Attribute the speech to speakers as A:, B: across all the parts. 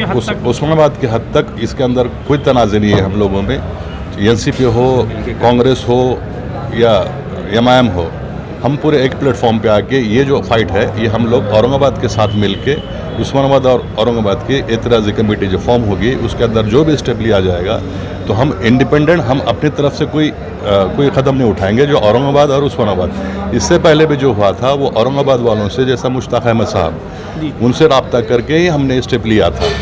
A: उस्मानाबाद के हद तक इसके अंदर कोई तनाज़ नहीं है हम लोगों में। एनसीपी हो, कांग्रेस हो या एमआईएम हो, हम पूरे एक प्लेटफॉर्म पे आके ये जो फाइट है ये हम लोग औरंगाबाद के साथ मिलके उस्मानाबाद और औरंगाबाद की एतराज़ी कमेटी जो फॉर्म होगी उसके अंदर जो भी स्टेप लिया जाएगा तो हम इंडिपेंडेंट हम अपनी तरफ से कोई कदम नहीं उठाएंगे। जो औरंगाबाद और उस्मानाबाद इससे पहले भी जो हुआ था वो औरंगाबाद वालों से, जैसा मुश्ताक अहमद साहब, उनसे रब्ता करके ही हमने स्टेप लिया था।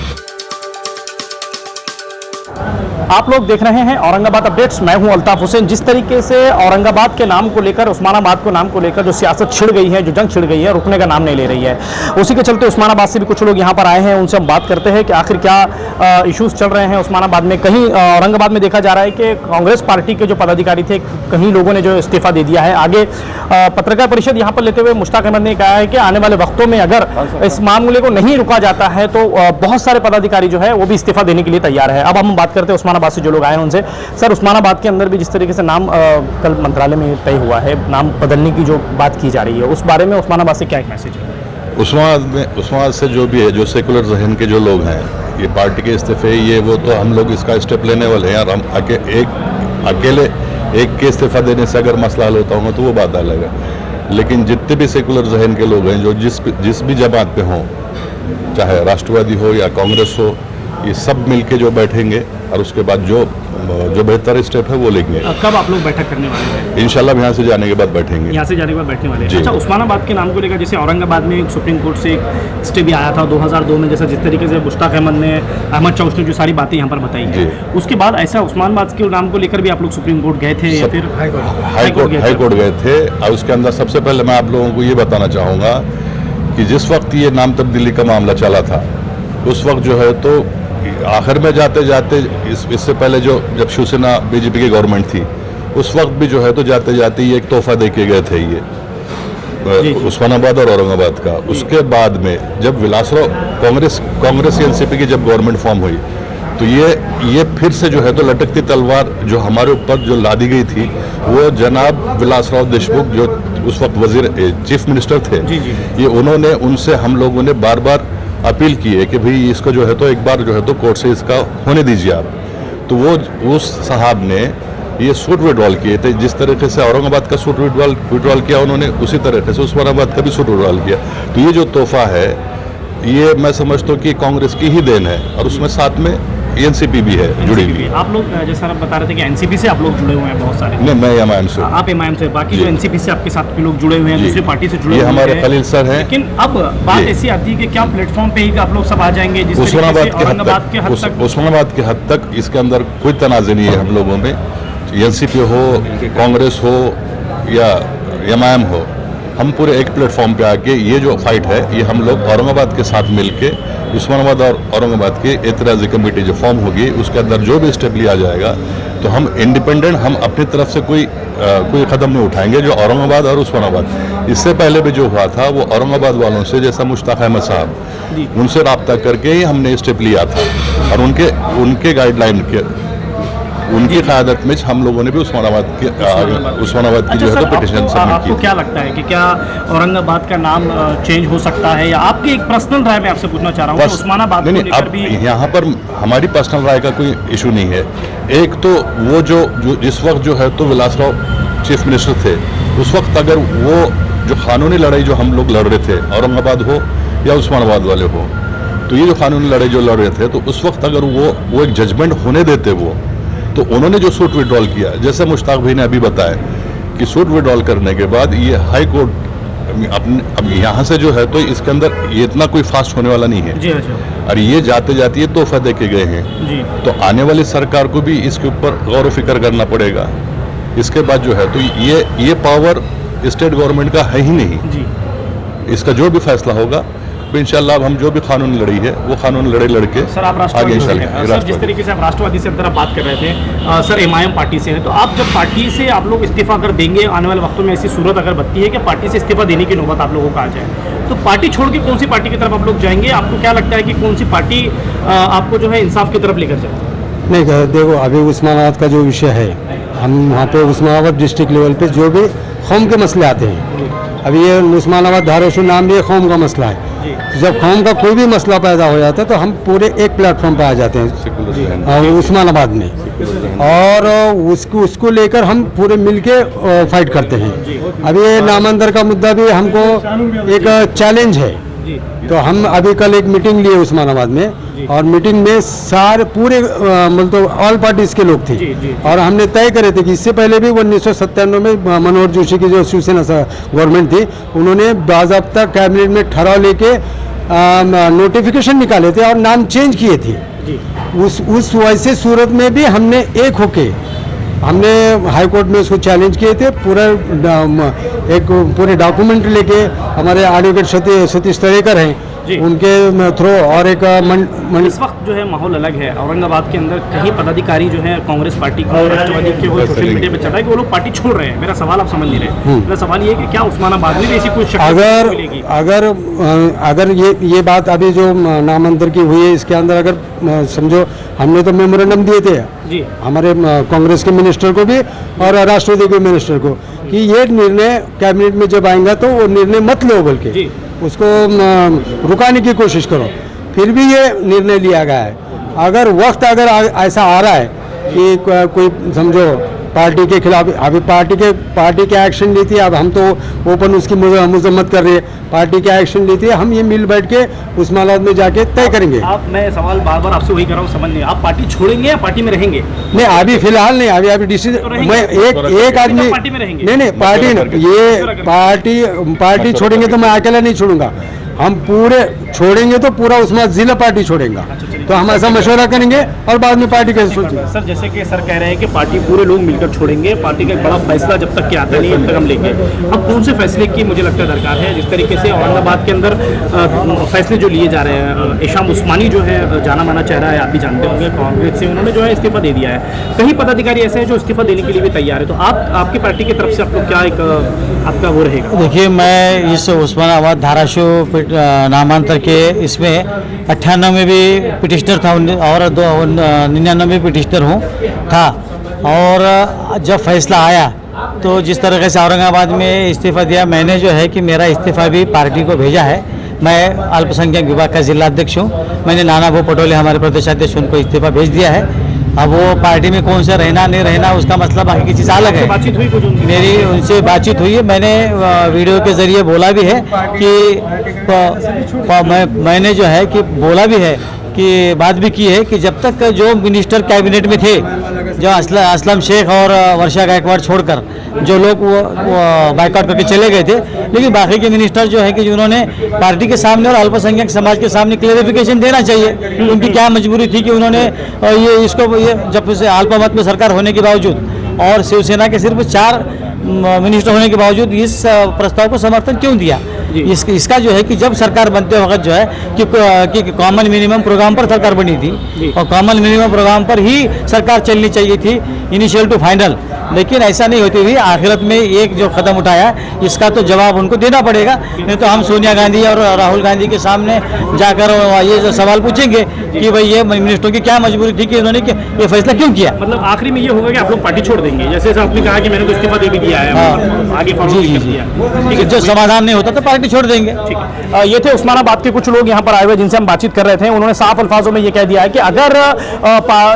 B: आप लोग देख रहे हैं औरंगाबाद अपडेट्स। मैं हूं अल्ताफ हुसैन। जिस तरीके से औरंगाबाद के नाम को लेकर, उस्मानाबाद को नाम को लेकर जो सियासत छिड़ गई है, जो जंग छिड़ गई है, रुकने का नाम नहीं ले रही है, उसी के चलते उस्मानाबाद से भी कुछ लोग यहां पर आए हैं। उनसे हम बात करते हैं कि आखिर क्या इश्यूज चल रहे हैं उस्मानाबाद में। कहीं औरंगाबाद में देखा जा रहा है कि कांग्रेस पार्टी के जो पदाधिकारी थे, कहीं लोगों ने जो इस्तीफा दे दिया है। आगे पत्रकार परिषद यहाँ पर लेते हुए मुश्ताक अहमद ने कहा है कि आने वाले वक्तों में अगर इस मामले को नहीं रुका जाता है तो बहुत सारे पदाधिकारी जो है वो भी इस्तीफा देने के लिए तैयार है। अब हम बात करते हैं उस्मानाबाद से जो लोग आए हैं उनसे। सर, उस्मानाबाद के अंदर भी जिस तरीके से नाम कल मंत्रालय में तय हुआ है, नाम बदलने की जो बात की जा रही है, उस बारे में उस्मानाबाद से क्या एक मैसेज है?
A: उस्मानाबाद से जो भी है, जो सेकुलर जहन के जो लोग हैं, ये पार्टी के इस्तीफे ये वो तो हम लोग इसका स्टेप लेने वाले हैं। और हम अकेले एक के इस्तीफा देने से अगर मसला हल होता होगा तो वो बात अलग है। लेकिन जितने भी सेकुलर जहन के लोग हैं, जो जिस भी जमात पे हों, चाहे राष्ट्रवादी हो या कांग्रेस हो, ये सब मिलके जो बैठेंगे और उसके बाद जो बेहतर स्टेप है वो लेंगे।
B: कब आप लोग बैठक करने वाले हैं?
A: इंशाल्लाह यहाँ से जाने के बाद बैठेंगे।
B: यहाँ से जाने के बाद बैठने वाले हैं। अच्छा, उस्मानाबाद के नाम को लेकर जैसे औरंगाबाद में सुप्रीम कोर्ट से एक स्टे भी आया था 2002 में, जैसा जिस तरीके से मुश्ताक अहमद ने, अहमद चौश ने जो सारी बातें यहाँ पर बताई है, उसके बाद ऐसा उस्मानाबाद के नाम को लेकर भी आप लोग सुप्रीम कोर्ट गए थे या फिर
A: हाईकोर्ट गए थे? और उसके अंदर सबसे पहले मैं आप लोगों को ये बताना चाहूँगा कि जिस वक्त ये नाम तब्दीली का मामला चला था उस वक्त जो है तो आखिर में जाते जाते इससे पहले जब शिवसेना बीजेपी की गवर्नमेंट थी उस वक्त भी जो है तो जाते जाते ये एक तोहफा दे के गए थे ये उस्मानाबाद और औरंगाबाद का। उसके बाद में जब विलासराव कांग्रेस एनसीपी की जब गवर्नमेंट फॉर्म हुई तो ये फिर से जो है तो लटकती तलवार जो हमारे ऊपर जो लादी गई थी, वो जनाब विलासराव देशमुख जो उस वक्त चीफ मिनिस्टर थे, ये उन्होंने उनसे हम लोगों ने बार बार अपील की है कि भाई इसको जो है तो एक बार जो है तो कोर्ट से इसका होने दीजिए आप। तो वो उस साहब ने ये सूट विड्रॉल किए थे। जिस तरीके से औरंगाबाद का सूट विड्रॉल किया उन्होंने, उसी तरीके से उस्मानाबाद का भी सूट विड्रॉल किया। तो ये जो तोहफा है ये मैं समझता हूँ कि कांग्रेस की ही देन है और उसमें साथ में एनसीपी भी है जुड़ी हुई।
B: आप लोग जैसा आप बता रहे थे कि एनसीपी से आप लोग जुड़े हुए हैं बहुत सारे।
A: नहीं, मैं एमआईएम से।
B: आप एमआईएम से, बाकी जो एनसीपी से आपके साथ भी लोग जुड़े हुए हैं, दूसरी पार्टी से जुड़े हुए हैं,
A: ये हमारे खलील सर हैं।
B: लेकिन अब बात ऐसी आती है कि क्या प्लेटफॉर्म पे ही आप लोग सब आ जाएंगे?
A: उस्मानाबाद के हद तक इसके अंदर कोई तनाज़ नहीं है हम लोगों में। एनसीपी हो, कांग्रेस हो या एमआईएम हो, हम पूरे एक प्लेटफॉर्म पे आके ये जो फाइट है ये हम लोग औरंगाबाद के साथ मिलके उस्मानाबाद और औरंगाबाद की एतराज़ी कमेटी जो फॉर्म होगी उसके अंदर जो भी स्टेप लिया जाएगा तो हम इंडिपेंडेंट हम अपनी तरफ से कोई कदम नहीं उठाएंगे। जो औरंगाबाद और उस्मानाबाद इससे पहले भी जो हुआ था वो औरंगाबाद वालों से, जैसा मुश्ताक अहमद साहब, उनसे रब्ता करके ही हमने स्टेप लिया था और उनके गाइडलाइन के उनकी क़यादत में हम लोगों ने भी उस्मानाबाद की जो है तो पिटीशन सबमिट की।
B: आपको क्या लगता है कि क्या औरंगाबाद का नाम चेंज हो सकता है, या आपकी एक पर्सनल राय में आपसे पूछना चाह रहा हूँ उस्मानाबाद को लेकर भी?
A: यहाँ पर हमारी पर्सनल राय का कोई इशू नहीं है। एक तो वो जो जिस वक्त जो है तो विलासराव चीफ मिनिस्टर थे उस वक्त अगर वो जो कानूनी लड़ाई जो हम लोग लड़ रहे थे, औरंगाबाद हो या उस्मानाबाद वाले हो, तो ये जो कानूनी लड़ाई जो लड़ रहे थे तो उस वक्त अगर वो एक जजमेंट होने देते वो, तो उन्होंने जो सूट विड्रॉल किया, जैसे मुश्ताक भाई ने अभी बताया कि सूट विड्रॉल करने के बाद ये हाई कोर्ट अब यहाँ से जो है तो इसके अंदर ये इतना कोई फास्ट होने वाला नहीं है
B: जी। अच्छा।
A: और ये जाते जाते ये तोहफा दे के गए हैं
B: जी।
A: तो आने वाली सरकार को भी इसके ऊपर गौर फिक्र करना पड़ेगा। इसके बाद जो है तो ये पावर स्टेट गवर्नमेंट का है ही नहीं
B: जी।
A: इसका जो भी फैसला होगा तो इंशाल्लाह हम जो भी कानूनी लड़ी है वो कानूनी लड़ाई लड़के
B: सर, आप राष्ट्रवादी सर, जिस तरीके से आप राष्ट्रवादी से अंदर बात कर रहे थे, सर एमआईएम पार्टी से है, तो आप जब पार्टी से आप लोग इस्तीफा अगर देंगे, आने वाले वक्तों में ऐसी सूरत अगर बनती है कि पार्टी से इस्तीफा देने की नौबत आप लोगों को आ जाए, तो पार्टी छोड़ के कौन सी पार्टी की तरफ आप लोग जाएंगे? आपको क्या लगता है कि कौन सी पार्टी आपको जो है इंसाफ की तरफ लेकर जाए?
C: नहीं, देखो अभी उस्मानाबाद का जो विषय है, हम वहाँ पे उस्मानाबाद डिस्ट्रिक्ट लेवल पे जो भी कौम के मसले आते हैं, अभी ये उस्मानाबाद धाराशिव नाम भी कौम का मसला है, जब कौम का कोई भी मसला पैदा हो जाता है तो हम पूरे एक प्लेटफॉर्म पे आ जाते हैं उस्मानाबाद में, और उसको लेकर हम पूरे मिलके फाइट करते हैं। अभी ये नामांतर का मुद्दा भी हमको एक चैलेंज है, तो हम अभी कल एक मीटिंग लिए उस्मानाबाद में, और मीटिंग में सारे पूरे मतलब ऑल पार्टीज के लोग थे, और हमने तय करे थे कि इससे पहले भी 1997 में मनोहर जोशी की जो शिवसेना गवर्नमेंट थी, उन्होंने बाज़ाब्ता कैबिनेट में ठहराव लेके नोटिफिकेशन निकाले थे और नाम चेंज किए थे। उस वैसे सूरत में भी हमने एक होके हमने हाई कोर्ट में उसको चैलेंज किए थे, एक पूरे डॉक्यूमेंट लेके हमारे एडवोकेट सतीश तरेकर हैं उनके थ्रू, और एक
B: इस वक्त जो है माहौल अलग है औरंगाबाद के अंदर। कहीं पदाधिकारी जो है कांग्रेस पार्टी को, राष्ट्रवादी के वो सोशल मीडिया पे चल रहा है कि वो लोग पार्टी छोड़ रहे हैं। मेरा सवाल आप समझ नहीं रहे। मेरा सवाल ये है कि क्या उस्मानाबाद में भी ऐसी कोई शक्ति मिलेगी?
C: अगर ये बात अभी जो नामांतर की हुई है, इसके अंदर अगर समझो हमने तो मेमोरेंडम दिए थे जी हमारे कांग्रेस के मिनिस्टर को भी और राष्ट्रवादी के मिनिस्टर को कि ये निर्णय कैबिनेट में जब आएगा तो वो निर्णय मत लो, बल्कि उसको रुकाने की कोशिश करो। फिर भी ये निर्णय लिया गया है। अगर वक्त ऐसा आ रहा है कि कोई समझो पार्टी के खिलाफ, अभी पार्टी के एक्शन ली थी, अब हम तो ओपन उसकी मजम्मत कर रहे हैं, पार्टी के एक्शन ली थी, हम ये मिल बैठ के उस्मानाबाद में जाके तय करेंगे।
B: मैं सवाल बार बार आपसे वही कर रहा हूँ, समझ नहीं, आप पार्टी छोड़ेंगे या पार्टी में रहेंगे?
C: नहीं, अभी फिलहाल नहीं, अभी डिसीजन मैं एक आदमी
B: पार्टी में रहेंगे।
C: नहीं पार्टी छोड़ेंगे तो मैं अकेला नहीं छोड़ूंगा, हम पूरे छोड़ेंगे तो पूरा उस्मानाबाद जिला पार्टी छोड़ेगा। तो हम ऐसा मशवरा करेंगे और बाद में पार्टी कैसे सोचेंगे।
B: सर जैसे कि सर कह रहे हैं कि पार्टी पूरे लोग मिलकर छोड़ेंगे, पार्टी का एक बड़ा फैसला जब तक कि आता नहीं तब तक हम लेंगे। अब कौन से फैसले की मुझे लगता है दरकार है? जिस तरीके से औरंगाबाद के अंदर फैसले जो लिए जा रहे हैं, इशाम उस्मानी जो है जाना माना चेहरा है, आप भी जानते होंगे, कांग्रेस से उन्होंने जो है इस्तीफा दे दिया है। कई पदाधिकारी ऐसे हैं जो इस्तीफा देने के लिए भी तैयार है, तो आपकी पार्टी की तरफ से आपको क्या एक आपका वो रहेगा?
D: देखिए, मैं इस उस्मानाबाद धाराशिव नामांतर के इसमें 98 में भी पिटिशनर था और 99 में पिटिशनर था, और जब फैसला आया तो जिस तरीके से औरंगाबाद में इस्तीफ़ा दिया, मैंने जो है कि मेरा इस्तीफ़ा भी पार्टी को भेजा है। मैं अल्पसंख्यक विभाग का जिला अध्यक्ष हूँ। मैंने नाना भाऊ पटोले हमारे प्रदेशाध्यक्ष उनको इस्तीफ़ा भेज दिया है। अब वो पार्टी में कौन से रहना नहीं रहना उसका मसला बाकी की चीज़ अलग है।
B: बातचीत हुई कुछ उनकी?
D: मेरी उनसे बातचीत हुई है, मैंने वीडियो के ज़रिए बोला भी है कि मैंने जो है कि बोला भी है कि बात भी की है कि जब तक जो मिनिस्टर कैबिनेट में थे, जो असलम शेख और वर्षा गायकवाड़ छोड़कर जो लोग वो बाइकआउट करके चले गए थे, लेकिन बाकी के मिनिस्टर जो है कि उन्होंने पार्टी के सामने और अल्पसंख्यक समाज के सामने क्लेरिफिकेशन देना चाहिए उनकी क्या मजबूरी थी कि उन्होंने ये जब से अल्पमत में सरकार होने के बावजूद और शिवसेना के सिर्फ 4 मिनिस्टर होने के बावजूद इस प्रस्ताव को समर्थन क्यों दिया? इसका जो है कि जब सरकार बनते वक्त जो है कि कॉमन मिनिमम प्रोग्राम पर सरकार बनी थी और कॉमन मिनिमम प्रोग्राम पर ही सरकार चलनी चाहिए थी, इनिशियल टू फाइनल। लेकिन ऐसा नहीं होती हुई आखिरत में एक जो कदम उठाया, इसका तो जवाब उनको देना पड़ेगा। नहीं तो हम सोनिया गांधी और राहुल गांधी के सामने जाकर ये जो सवाल पूछेंगे कि भाई ये मिनिस्टरों की क्या मजबूरी थी कि उन्होंने ये फैसला क्यों किया।
B: मतलब आखिरी में ये होगा कि आप लोग पार्टी छोड़ देंगे, जैसे आपने कहा कि मैंने तो इस्तीफा दे भी दिया है, आगे
D: जी, जो समाधान नहीं होता तो पार्टी छोड़ देंगे।
B: ये थे उस्मानाबाद के कुछ लोग यहाँ पर आए हुए जिनसे हम बातचीत कर रहे थे। उन्होंने साफ अल्फाजों में ये कह दिया है कि अगर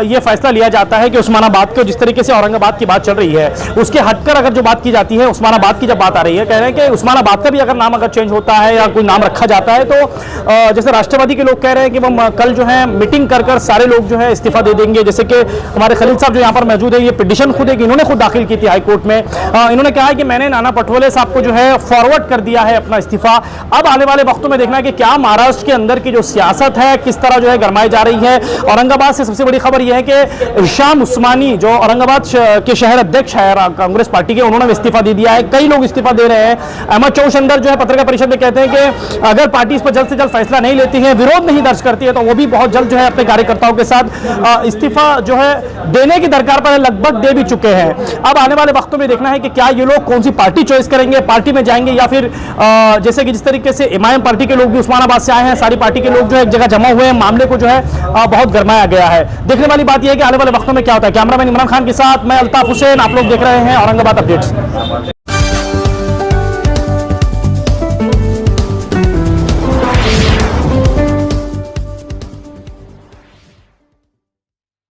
B: ये फैसला लिया जाता है कि उस्मानाबाद को, जिस तरीके से औरंगाबाद की बात चल रही है उसके हटकर अगर जो बात की जाती है, उस्मानाबाद की जब बात आ रही है, कह रहे हैं कि उस्मानाबाद का भी अगर नाम अगर चेंज होता है या कोई नाम रखा जाता है तो जैसे राष्ट्रवादी के लोग कह रहे हैं कि वो कल जो है मीटिंग कर सारे लोग जो है इस्तीफा दे देंगे। जैसे कि हमारे खलील साहब जो यहाँ पर मौजूद है, ये पिटीशन खुद एक इन्होंने खुद दाखिल की थी हाई कोर्ट में। इन्होंने कहा है कि मैंने नाना पटोले साहब को जो है फॉरवर्ड कर दिया है अपना इस्तीफा। अब आने वाले वक्तों में देखना है कि क्या महाराष्ट्र के अंदर की जो सियासत है किस तरह जो है गरमाई जा रही है। औरंगाबाद से सबसे बड़ी खबर यह है कि इशाम उस्मानी जो औरंगाबाद के शहर अध्यक्ष है कांग्रेस पार्टी के, उन्होंने इस्तीफा दे दिया है। कई लोग इस्तीफा दे रहे हैं। अहमद चौशंदर जो है पत्रकार परिषद में कहते हैं कि अगर पार्टी इस पर जल्द से जल्द फैसला नहीं लेती है, विरोध नहीं दर्ज करती है, तो वो भी बहुत जल्द जो है अपने कार्यकर्ताओं के साथ इस्तीफा जो है देने की दरकार पर लगभग दे भी चुके हैं। अब आने वाले वक्तों में देखना है कि क्या ये लोग कौन सी पार्टी चॉइस करेंगे, पार्टी में जाएंगे या फिर जैसे कि जिस तरीके से एमआईएम पार्टी के लोग भी उस्मानाबाद से आए हैं, सारी पार्टी के लोग जो है एक जगह जमा हुए हैं, मामले को जो है बहुत गरमाया गया है। देखने वाली बात यह है कि आने वाले वक्तों में क्या होता है। कैमरामैन इमरान खान के साथ मैं अल्ताफ हुसैन, आप लोग देख रहे हैं औरंगाबाद अपडेट्स।